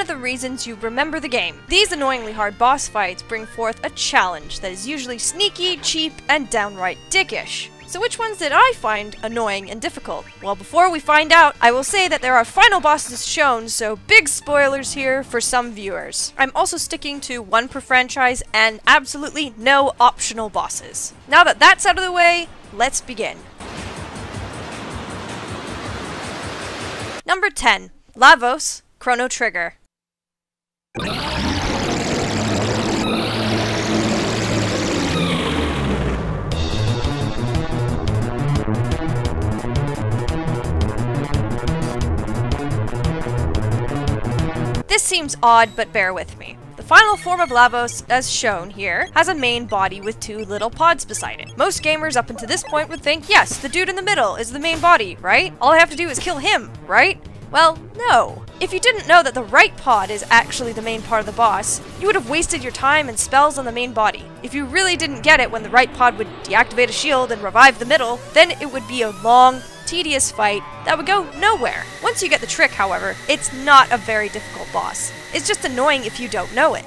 of the reasons you remember the game. These annoyingly hard boss fights bring forth a challenge that is usually sneaky, cheap, and downright dickish. So which ones did I find annoying and difficult? Well, before we find out, I will say that there are final bosses shown, so big spoilers here for some viewers. I'm also sticking to one per franchise and absolutely no optional bosses. Now that that's out of the way, let's begin. Number 10. Lavos, Chrono Trigger. This seems odd, but bear with me. The final form of Lavos, as shown here, has a main body with two little pods beside it. Most gamers up until this point would think, yes, the dude in the middle is the main body, right? All I have to do is kill him, right? Well, no. If you didn't know that the right pod is actually the main part of the boss, you would have wasted your time and spells on the main body. If you really didn't get it when the right pod would deactivate a shield and revive the middle, then it would be a long, tedious fight that would go nowhere. Once you get the trick, however, it's not a very difficult boss. It's just annoying if you don't know it.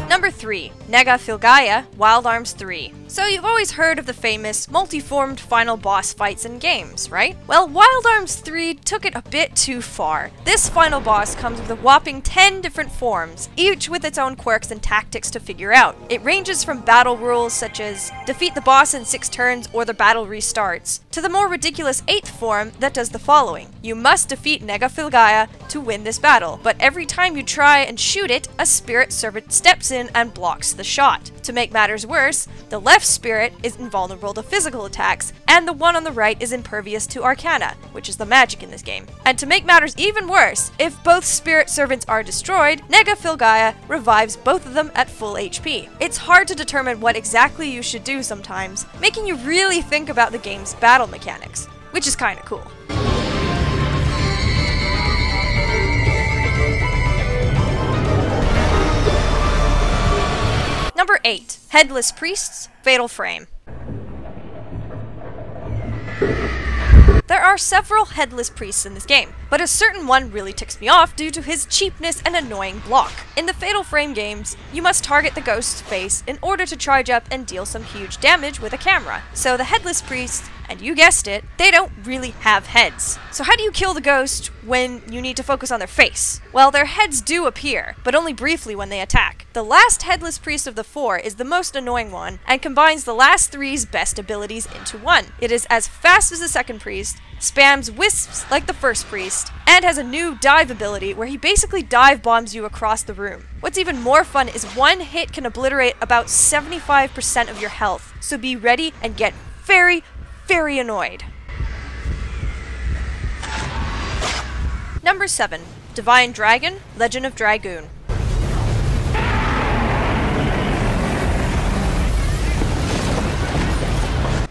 Number 3. Nega Filgaia, Wild Arms 3. So you've always heard of the famous multi-formed final boss fights in games, right? Well, Wild Arms 3 took it a bit too far. This final boss comes with a whopping 10 different forms, each with its own quirks and tactics to figure out. It ranges from battle rules such as defeat the boss in 6 turns or the battle restarts, to the more ridiculous 8th form that does the following. You must defeat Nega Filgaia to win this battle, but every time you try and shoot it, a spirit servant steps in and blocks the shot. To make matters worse, the left spirit is invulnerable to physical attacks, and the one on the right is impervious to arcana, which is the magic in this game. And to make matters even worse, if both spirit servants are destroyed, Nega Filgaia revives both of them at full HP. It's hard to determine what exactly you should do sometimes, making you really think about the game's battle mechanics, which is kinda cool. Number 8. Headless Priests, Fatal Frame. There are several headless priests in this game, but a certain one really ticks me off due to his cheapness and annoying block. In the Fatal Frame games, you must target the ghost's face in order to charge up and deal some huge damage with a camera. So the headless priests, and you guessed it, they don't really have heads. So how do you kill the ghost when you need to focus on their face? Well, their heads do appear, but only briefly when they attack. The last headless priest of the 4 is the most annoying one, and combines the last 3's best abilities into one. It is as fast as the second priest, spams wisps like the first priest, and has a new dive ability where he basically dive bombs you across the room. What's even more fun is one hit can obliterate about 75% of your health, so be ready and get very annoyed. Number 7. Divine Dragon, Legend of Dragoon.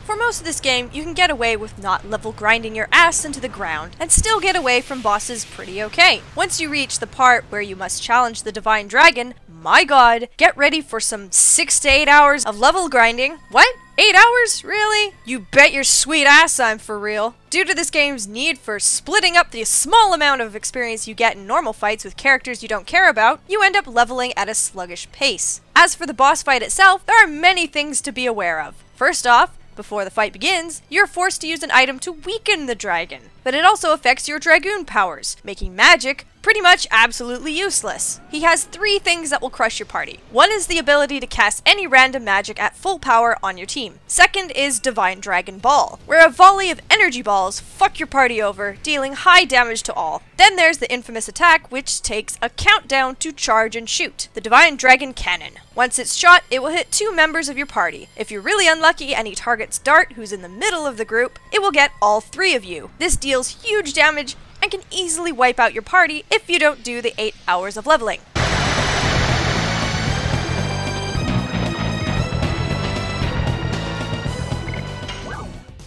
For most of this game, you can get away with not level grinding your ass into the ground, and still get away from bosses pretty okay. Once you reach the part where you must challenge the Divine Dragon, my god, get ready for some 6 to 8 hours of level grinding. What? 8 hours? Really? You bet your sweet ass I'm for real. Due to this game's need for splitting up the small amount of experience you get in normal fights with characters you don't care about, you end up leveling at a sluggish pace. As for the boss fight itself, there are many things to be aware of. First off, before the fight begins, you're forced to use an item to weaken the dragon, but it also affects your dragoon powers, making magic pretty much absolutely useless. He has 3 things that will crush your party. One is the ability to cast any random magic at full power on your team. Second is Divine Dragon Ball, where a volley of energy balls fuck your party over, dealing high damage to all. Then there's the infamous attack, which takes a countdown to charge and shoot, the Divine Dragon Cannon. Once it's shot, it will hit 2 members of your party. If you're really unlucky and he targets Dart, who's in the middle of the group, it will get all 3 of you. This deals huge damage and can easily wipe out your party if you don't do the 8 hours of leveling.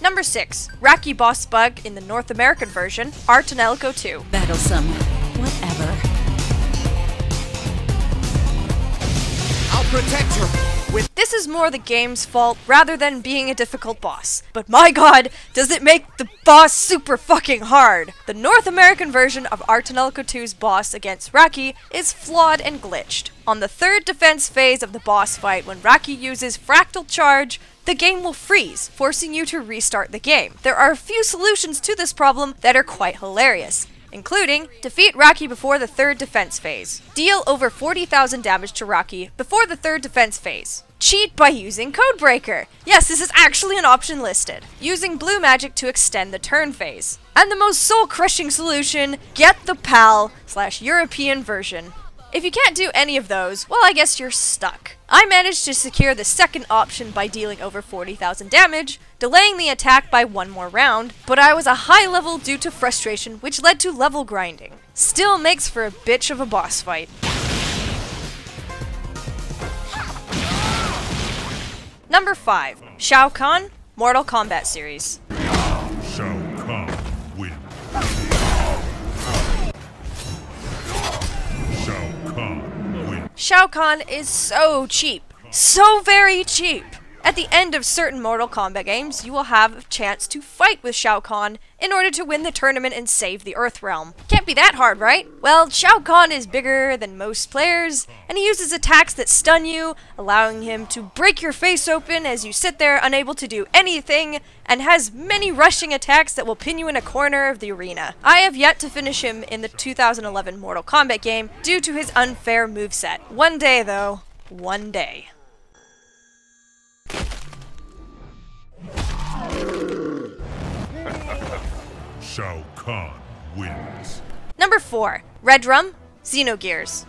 Number 6. Racky Boss Bug in the North American version, Artanelico 2. Battlesome. Whatever. I'll protect her. This is more the game's fault rather than being a difficult boss. But my god, does it make the boss super fucking hard! The North American version of Artanelico 2's boss against Raki is flawed and glitched. On the third defense phase of the boss fight, when Raki uses Fractal Charge, the game will freeze, forcing you to restart the game. There are a few solutions to this problem that are quite hilarious, including defeat Raki before the third defense phase, deal over 40,000 damage to Raki before the third defense phase, cheat by using Codebreaker. Yes, this is actually an option listed. Using blue magic to extend the turn phase. And the most soul-crushing solution, get the PAL/European version. If you can't do any of those, well, I guess you're stuck. I managed to secure the second option by dealing over 40,000 damage, delaying the attack by one more round, but I was a high level due to frustration, which led to level grinding. Still makes for a bitch of a boss fight. Number 5. Shao Kahn, Mortal Kombat series. Shao Kahn wins. Shao Kahn wins. Shao Kahn is so cheap. So very cheap. At the end of certain Mortal Kombat games, you will have a chance to fight with Shao Kahn in order to win the tournament and save the Earthrealm. Can't be that hard, right? Well, Shao Kahn is bigger than most players, and he uses attacks that stun you, allowing him to break your face open as you sit there unable to do anything, and has many rushing attacks that will pin you in a corner of the arena. I have yet to finish him in the 2011 Mortal Kombat game due to his unfair moveset. One day, though. One day. Shao Kahn wins. Number 4. Red Rum, Xenogears.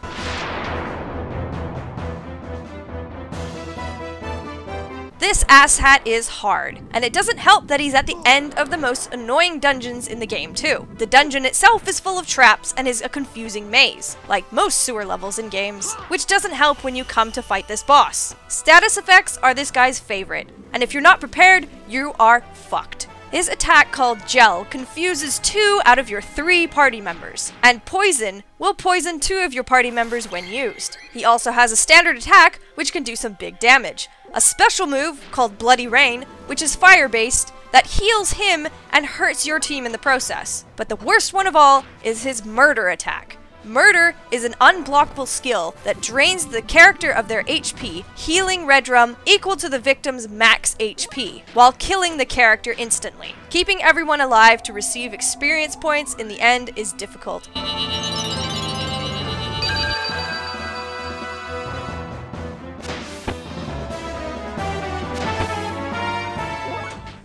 This asshat is hard, and it doesn't help that he's at the end of the most annoying dungeons in the game too. The dungeon itself is full of traps and is a confusing maze, like most sewer levels in games, which doesn't help when you come to fight this boss. Status effects are this guy's favorite, and if you're not prepared, you are fucked. His attack called Gel confuses 2 out of your 3 party members, and Poison will poison 2 of your party members when used. He also has a standard attack which can do some big damage, a special move called Bloody Rain, which is fire-based, that heals him and hurts your team in the process. But the worst one of all is his Murder attack. Murder is an unblockable skill that drains the character of their HP, healing Red Rum equal to the victim's max HP, while killing the character instantly. Keeping everyone alive to receive experience points in the end is difficult.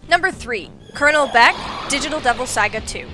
Number 3. Colonel Beck, Digital Devil Saga 2.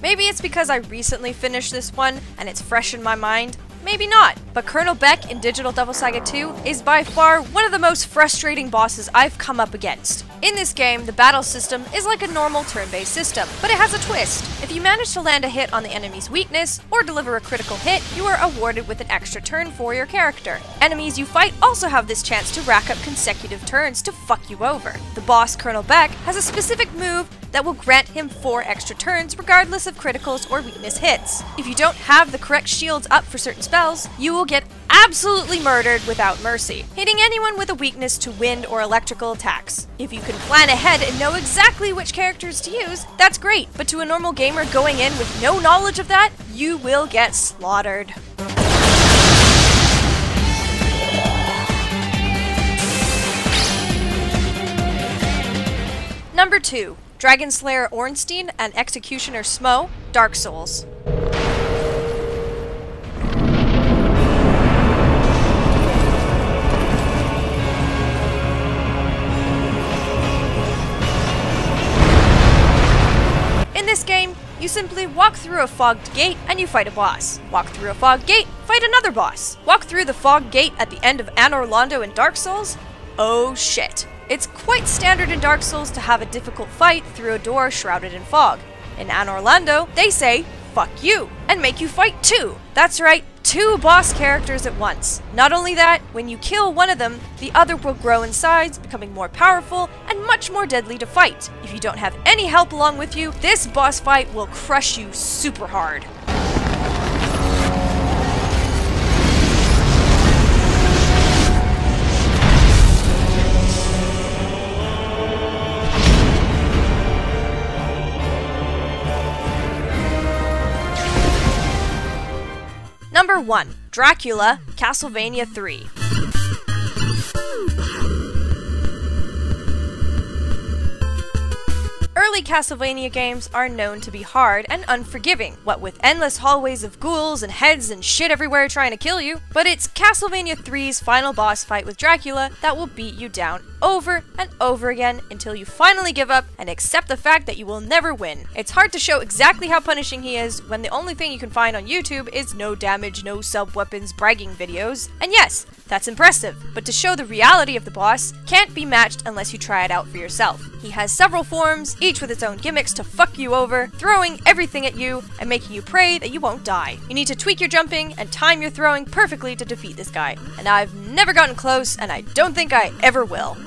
Maybe it's because I recently finished this one and it's fresh in my mind. Maybe not, but Colonel Beck in Digital Devil Saga 2 is by far one of the most frustrating bosses I've come up against. In this game, the battle system is like a normal turn-based system, but it has a twist. If you manage to land a hit on the enemy's weakness, or deliver a critical hit, you are awarded with an extra turn for your character. Enemies you fight also have this chance to rack up consecutive turns to fuck you over. The boss, Colonel Beck, has a specific move that will grant him 4 extra turns regardless of criticals or weakness hits. If you don't have the correct shields up for certain spells, you will get absolutely murdered without mercy, hitting anyone with a weakness to wind or electrical attacks. If you can plan ahead and know exactly which characters to use, that's great, but to a normal gamer going in with no knowledge of that, you will get slaughtered. Number 2. Dragon Slayer Ornstein and Executioner Smo, Dark Souls. In this game, you simply walk through a fogged gate and you fight a boss. Walk through a fogged gate, fight another boss. Walk through the fogged gate at the end of Anor Londo in Dark Souls? Oh shit. It's quite standard in Dark Souls to have a difficult fight through a door shrouded in fog. In Anor Londo, they say, fuck you, and make you fight too. That's right, 2 boss characters at once. Not only that, when you kill one of them, the other will grow in size, becoming more powerful and much more deadly to fight. If you don't have any help along with you, this boss fight will crush you super hard. Number 1. Dracula, Castlevania 3. Early Castlevania games are known to be hard and unforgiving, what with endless hallways of ghouls and heads and shit everywhere trying to kill you, but it's Castlevania 3's final boss fight with Dracula that will beat you down over and over again until you finally give up and accept the fact that you will never win. It's hard to show exactly how punishing he is when the only thing you can find on YouTube is no damage, no sub-weapons bragging videos, and yes, that's impressive, but to show the reality of the boss can't be matched unless you try it out for yourself. He has several forms, each with its own gimmicks to fuck you over, throwing everything at you and making you pray that you won't die. You need to tweak your jumping and time your throwing perfectly to defeat this guy. And I've never gotten close, and I don't think I ever will.